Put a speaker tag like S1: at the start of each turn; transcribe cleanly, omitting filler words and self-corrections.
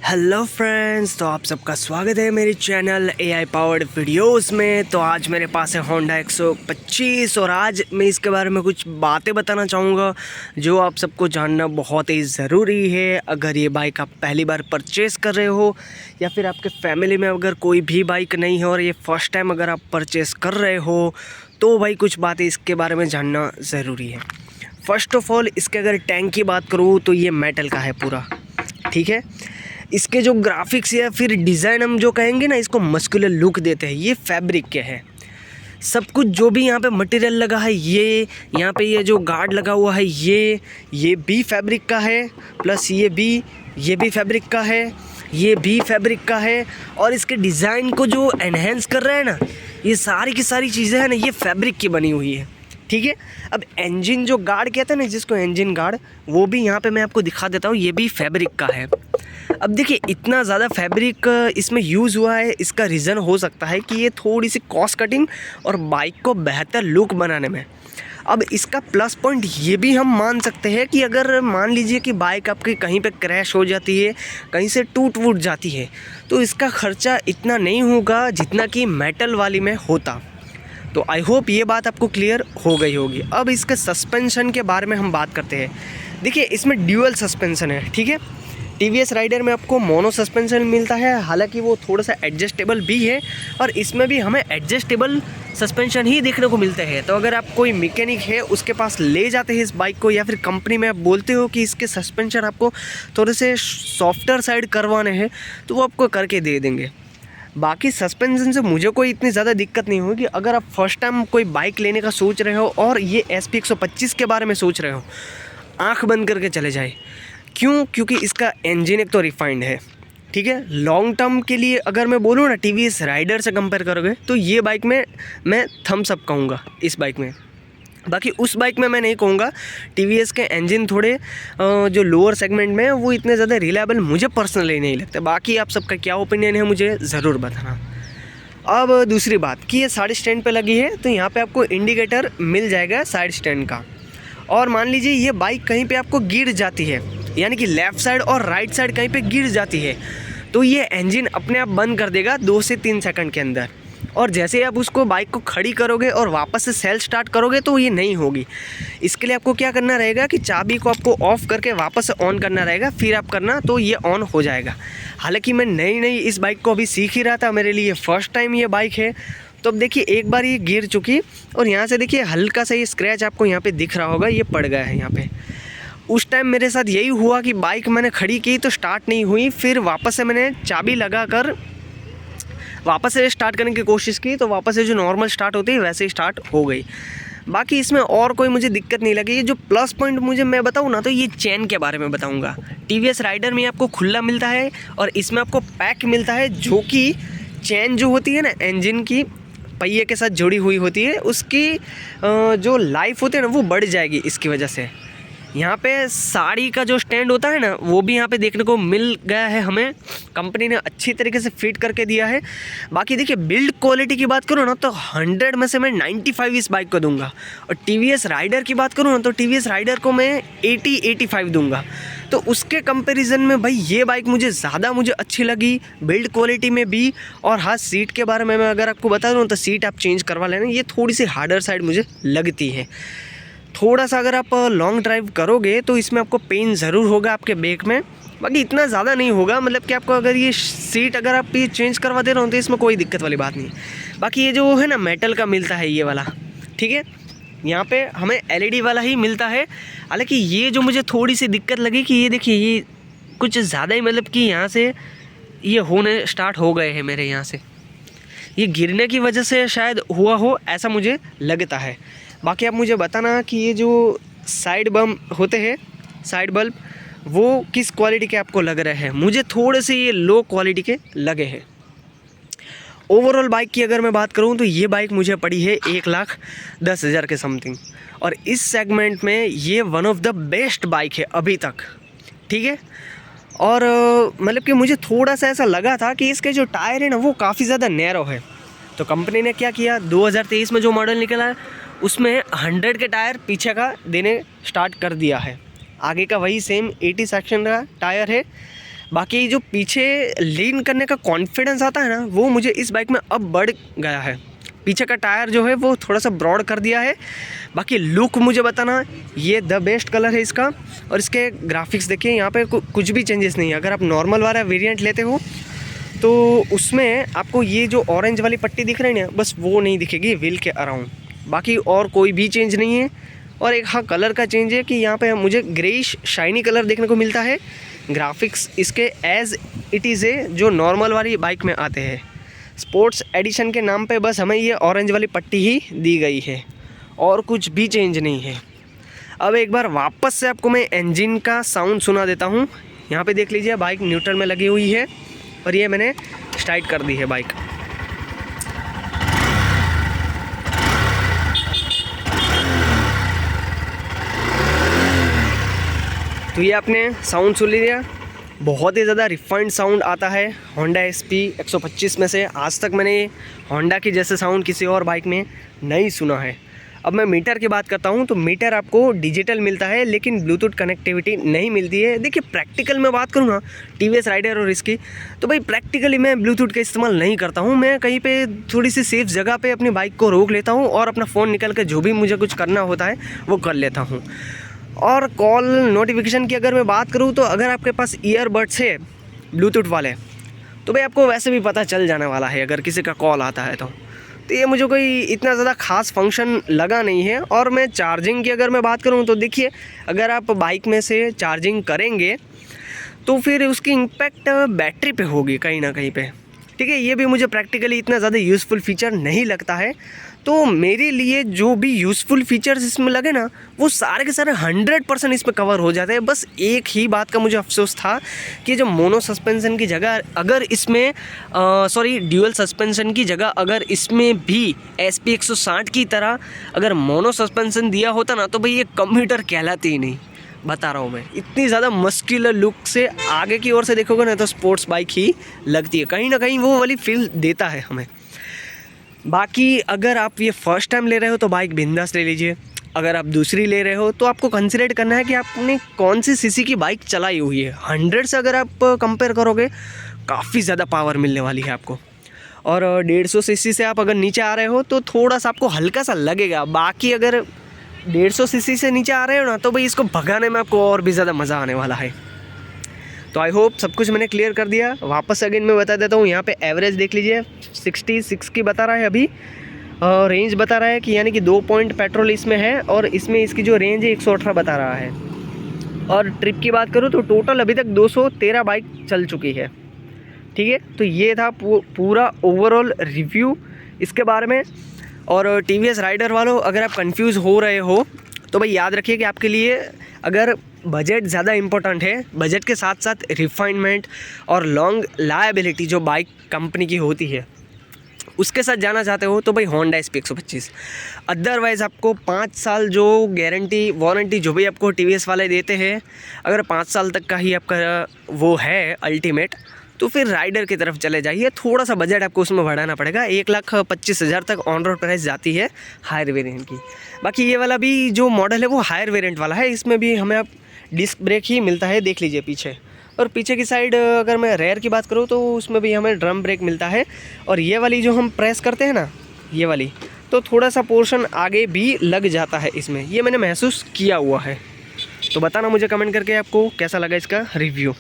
S1: Hello friends, तो आप सबका स्वागत है मेरे चैनल AI पावर्ड वीडियोस में। तो आज मेरे पास है होंडा 125 और आज मैं इसके बारे में कुछ बातें बताना चाहूँगा जो आप सबको जानना बहुत ही ज़रूरी है। अगर ये बाइक आप पहली बार परचेज़ कर रहे हो या फिर आपके फैमिली में अगर कोई भी बाइक नहीं है और ये फ़र्स्ट टाइम अगर आप परचेज़ कर रहे हो तो भाई कुछ बातें इसके बारे में जानना ज़रूरी है। फ़र्स्ट ऑफ़ ऑल, इसके अगर टैंक की बात करूँ तो ये मेटल का है पूरा, ठीक है। इसके जो ग्राफिक्स या फिर डिज़ाइन हम जो कहेंगे ना, इसको मस्कुलर लुक देते हैं, ये फैब्रिक के है। सब कुछ जो भी यहाँ पे मटेरियल लगा है, ये यहाँ पे ये जो गार्ड लगा हुआ है ये भी फैब्रिक का है, प्लस ये भी फैब्रिक का है, ये भी फैब्रिक का है। और इसके डिज़ाइन को जो एनहेंस कर रहा है ना, ये सारी की सारी चीज़ें हैं ना, ये फैब्रिक की बनी हुई है, ठीक है। अब इंजन जो गार्ड कहते हैं ना, जिसको इंजन गार्ड, वो भी यहाँ पे मैं आपको दिखा देता हूँ, ये भी फैब्रिक का है। अब देखिए, इतना ज़्यादा फैब्रिक इसमें यूज़ हुआ है, इसका रीज़न हो सकता है कि ये थोड़ी सी कॉस्ट कटिंग और बाइक को बेहतर लुक बनाने में। अब इसका प्लस पॉइंट ये भी हम मान सकते हैं कि अगर मान लीजिए कि बाइक आपकी कहीं पे क्रैश हो जाती है, कहीं से टूट वूट जाती है, तो इसका ख़र्चा इतना नहीं होगा जितना कि मेटल वाली में होता। तो आई होप ये बात आपको क्लियर हो गई होगी। अब इसके सस्पेंशन के बारे में हम बात करते हैं। देखिए, इसमें ड्यूअल सस्पेंशन है, ठीक है। TVS राइडर में आपको मोनो सस्पेंशन मिलता है, हालांकि वो थोड़ा सा एडजस्टेबल भी है और इसमें भी हमें एडजस्टेबल सस्पेंशन ही देखने को मिलते हैं। तो अगर आप कोई मैकेनिक है उसके पास ले जाते हैं इस बाइक को, या फिर कंपनी में आप बोलते हो कि इसके सस्पेंशन आपको थोड़े से सॉफ्टर साइड करवाने हैं, तो वो आपको करके दे देंगे। बाकी सस्पेंशन से मुझे कोई इतनी ज़्यादा दिक्कत नहीं होगी। अगर आप फर्स्ट टाइम कोई बाइक लेने का सोच रहे हो और ये SP 125 के बारे में सोच रहे हो, आंख बंद करके चले जाए। क्यों? क्योंकि इसका इंजन एक तो रिफाइंड है, ठीक है। लॉन्ग टर्म के लिए अगर मैं बोलूँ ना, TVS राइडर से कंपेयर करोगे तो ये बाइक में मैं थम्स अप कहूँगा इस बाइक में। बाकी उस बाइक में मैं नहीं कहूँगा। TVS के इंजन थोड़े जो लोअर सेगमेंट में वो इतने ज़्यादा रिलायबल मुझे पर्सनली नहीं लगते। बाकी आप सबका क्या ओपिनियन है मुझे ज़रूर बताना। अब दूसरी बात कि ये साइड स्टैंड पे लगी है, तो यहाँ पे आपको इंडिकेटर मिल जाएगा साइड स्टैंड का। और मान लीजिए ये बाइक कहीं पे आपको गिर जाती है, यानी कि लेफ़्ट साइड और राइट साइड कहीं पे गिर जाती है, तो ये इंजन अपने आप बंद कर देगा 2 से 3 सेकंड के अंदर। और जैसे ही आप उसको बाइक को खड़ी करोगे और वापस से सेल्फ स्टार्ट करोगे तो ये नहीं होगी। इसके लिए आपको क्या करना रहेगा कि चाबी को आपको ऑफ़ करके वापस से ऑन करना रहेगा, फिर आप करना तो ये ऑन हो जाएगा। हालांकि मैं नई इस बाइक को अभी सीख ही रहा था, मेरे लिए फ़र्स्ट टाइम ये बाइक है। तो अब देखिए, एक बार ये गिर चुकी और यहाँ से देखिए हल्का सा ये स्क्रैच आपको यहाँ पे दिख रहा होगा, ये पड़ गया है यहाँ पे। उस टाइम मेरे साथ यही हुआ कि बाइक मैंने खड़ी की तो स्टार्ट नहीं हुई, फिर वापस से मैंने चाबी लगा कर वापस से स्टार्ट करने की कोशिश की, तो वापस से जो नॉर्मल स्टार्ट होती है वैसे ही स्टार्ट हो गई। बाकी इसमें और कोई मुझे दिक्कत नहीं लगी। ये जो प्लस पॉइंट मुझे मैं बताऊँ ना, तो ये चेन के बारे में बताऊँगा। TVS राइडर में आपको खुला मिलता है और इसमें आपको पैक मिलता है, जो कि चेन जो होती है ना इंजन की पहिए के साथ जुड़ी हुई होती है, उसकी जो लाइफ होती है ना वो बढ़ जाएगी इसकी वजह से। यहाँ पे साड़ी का जो स्टैंड होता है ना, वो भी यहाँ पे देखने को मिल गया है हमें। कंपनी ने अच्छी तरीके से फिट करके दिया है। बाकी देखिए, बिल्ड क्वालिटी की बात करूँ ना, तो 100 में से मैं 95 इस बाइक को दूंगा। और TVS राइडर की बात करूँ ना, तो TVS राइडर को मैं 80-85 दूंगा। तो उसके कंपैरिजन में भाई ये बाइक मुझे अच्छी लगी, बिल्ड क्वालिटी में भी। और हाँ, सीट के बारे में मैं अगर आपको बता दूँ तो सीट आप चेंज करवा लेना, ये थोड़ी सी हार्डर साइड मुझे लगती है। थोड़ा सा अगर आप लॉन्ग ड्राइव करोगे तो इसमें आपको पेन ज़रूर होगा आपके बैक में, बाकी इतना ज़्यादा नहीं होगा। मतलब कि आपको अगर ये सीट अगर आप ये चेंज करवा दे रहे हो तो इसमें कोई दिक्कत वाली बात नहीं। बाकी ये जो है ना मेटल का मिलता है ये वाला, ठीक है। यहाँ पे हमें LED वाला ही मिलता है। हालांकि ये जो मुझे थोड़ी सी दिक्कत लगी कि ये देखिए, ये कुछ ज़्यादा ही मतलब कि यहाँ से ये होने स्टार्ट हो गए हैं मेरे यहाँ से। ये गिरने की वजह से शायद हुआ हो, ऐसा मुझे लगता है। बाकी आप मुझे बताना कि ये जो साइड बम्प होते हैं, साइड बल्ब, वो किस क्वालिटी के आपको लग रहे हैं। मुझे थोड़े से ये लो क्वालिटी के लगे हैं। ओवरऑल बाइक की अगर मैं बात करूं तो ये बाइक मुझे पड़ी है 1,10,000 के समथिंग, और इस सेगमेंट में ये one of the best bike है अभी तक, ठीक है। और मतलब कि मुझे थोड़ा सा ऐसा लगा था कि इसके जो टायर है ना वो काफ़ी ज़्यादा नैरो है। तो कंपनी ने क्या किया, 2023 में जो मॉडल निकला है उसमें 100 के टायर पीछे का देने स्टार्ट कर दिया है। आगे का वही सेम 80 सेक्शन का टायर है। बाकी जो पीछे लीन करने का कॉन्फिडेंस आता है ना, वो मुझे इस बाइक में अब बढ़ गया है। पीछे का टायर जो है वो थोड़ा सा ब्रॉड कर दिया है। बाकी लुक मुझे बताना, ये द बेस्ट कलर है इसका। और इसके ग्राफिक्स देखिए, यहाँ पे कुछ भी चेंजेस नहीं है। अगर आप नॉर्मल वाला वेरिएंट लेते हो तो उसमें आपको ये जो ऑरेंज वाली पट्टी दिख रही है ना, बस वो नहीं दिखेगी व्हील के अराउंड। बाकी और कोई भी चेंज नहीं है। और एक हाँ कलर का चेंज है कि यहाँ पे मुझे ग्रेइश शाइनी कलर देखने को मिलता है। ग्राफिक्स इसके एज इट इज़ है जो नॉर्मल वाली बाइक में आते हैं। स्पोर्ट्स एडिशन के नाम पे बस हमें ये ऑरेंज वाली पट्टी ही दी गई है और कुछ भी चेंज नहीं है। अब एक बार वापस से आपको मैं इंजन का साउंड सुना देता हूँ। यहाँ पे देख लीजिए, बाइक न्यूट्रल में लगी हुई है और ये मैंने स्टार्ट कर दी है बाइक। तो ये आपने साउंड सुन लिया, बहुत ही ज़्यादा रिफाइंड साउंड आता है होंडा SP 125 में से। आज तक मैंने होंडा की जैसे साउंड किसी और बाइक में नहीं सुना है। अब मैं मीटर की बात करता हूँ तो मीटर आपको डिजिटल मिलता है लेकिन ब्लूटूथ कनेक्टिविटी नहीं मिलती है। देखिए प्रैक्टिकल में बात करूँ ना TVS राइडर और इसकी, तो भाई प्रैक्टिकली मैं ब्लूटूथ का इस्तेमाल नहीं करता हूँ। मैं कहीं पे थोड़ी सी सेफ जगह पे अपनी बाइक को रोक लेता हूँ और अपना फ़ोन निकल कर जो भी मुझे कुछ करना होता है वो कर लेता हूँ। और कॉल नोटिफिकेशन की अगर मैं बात करूँ तो अगर आपके पास ईयरबड्स है ब्लूटूथ वाले तो भाई आपको वैसे भी पता चल जाने वाला है अगर किसी का कॉल आता है तो ये मुझे कोई इतना ज़्यादा ख़ास फंक्शन लगा नहीं है। और मैं चार्जिंग की अगर मैं बात करूँ तो देखिए, अगर आप बाइक में से चार्जिंग करेंगे तो फिर उसकी इम्पैक्ट बैटरी पे होगी कहीं ना कहीं पे, ठीक है। ये भी मुझे प्रैक्टिकली इतना ज़्यादा यूज़फुल फीचर नहीं लगता है। तो मेरे लिए जो भी यूज़फुल फीचर्स इसमें लगे ना, वो सारे के सारे 100% इसमें कवर हो जाते हैं। बस एक ही बात का मुझे अफसोस था कि जो मोनो सस्पेंशन की जगह अगर इसमें ड्यूअल सस्पेंशन की जगह अगर इसमें भी SP 160 की तरह अगर मोनो सस्पेंशन दिया होता ना, तो भाई ये कम्यूटर कहलाती ही नहीं। बता रहा हूँ मैं, इतनी ज़्यादा मस्कुलर लुक से आगे की ओर से देखोगे ना तो स्पोर्ट्स बाइक ही लगती है, कहीं ना कहीं वो वाली फील देता है हमें। बाकी अगर आप ये फर्स्ट टाइम ले रहे हो तो बाइक बिंदास ले लीजिए। अगर आप दूसरी ले रहे हो तो आपको कंसिडर करना है कि आपने कौन सी सीसी की बाइक चलाई हुई है। 100 से अगर आप कंपेयर करोगे काफ़ी ज़्यादा पावर मिलने वाली है आपको। और 150 सीसी से आप अगर नीचे आ रहे हो तो थोड़ा सा आपको हल्का सा लगेगा। बाकी अगर 150 सीसी से नीचे आ रहे हो ना तो भाई इसको भगाने में आपको और भी ज़्यादा मज़ा आने वाला है। तो आई होप सब कुछ मैंने क्लियर कर दिया। वापस अगेन मैं बता देता हूँ, यहाँ पे एवरेज देख लीजिए 66 की बता रहा है अभी। रेंज बता रहा है कि यानी कि 2 पॉइंट पेट्रोल इसमें है और इसमें इसकी जो रेंज है 118 बता रहा है। और ट्रिप की बात करूँ तो टोटल अभी तक 213 बाइक चल चुकी है, ठीक है। तो ये था पूरा ओवरऑल रिव्यू इसके बारे में। और TVS राइडर वालों, अगर आप कंफ्यूज हो रहे हो तो भाई याद रखिए कि आपके लिए अगर बजट ज़्यादा इम्पोर्टेंट है, बजट के साथ साथ रिफाइनमेंट और लॉन्ग लायबिलिटी जो बाइक कंपनी की होती है उसके साथ जाना चाहते हो तो भाई होंडा SP 125। अदरवाइज़ आपको 5 साल जो गारंटी वारंटी जो भी आपको TVS वाले देते हैं, अगर 5 साल तक का ही आपका वो है अल्टीमेट, तो फिर राइडर की तरफ चले जाइए। थोड़ा सा बजट आपको उसमें बढ़ाना पड़ेगा। 1,25,000 तक ऑन रोड प्राइस जाती है हायर वेरिएंट की। बाकी ये वाला भी जो मॉडल है वो हायर वेरिएंट वाला है। इसमें भी हमें अब डिस्क ब्रेक ही मिलता है, देख लीजिए पीछे। और पीछे की साइड अगर मैं रेयर की बात करूँ तो उसमें भी हमें ड्रम ब्रेक मिलता है। और ये वाली जो हम प्रेस करते हैं ना, ये वाली, तो थोड़ा सा पोर्शन आगे भी लग जाता है इसमें। ये मैंने महसूस किया हुआ है। तो बताना मुझे कमेंट करके आपको कैसा लगा इसका रिव्यू।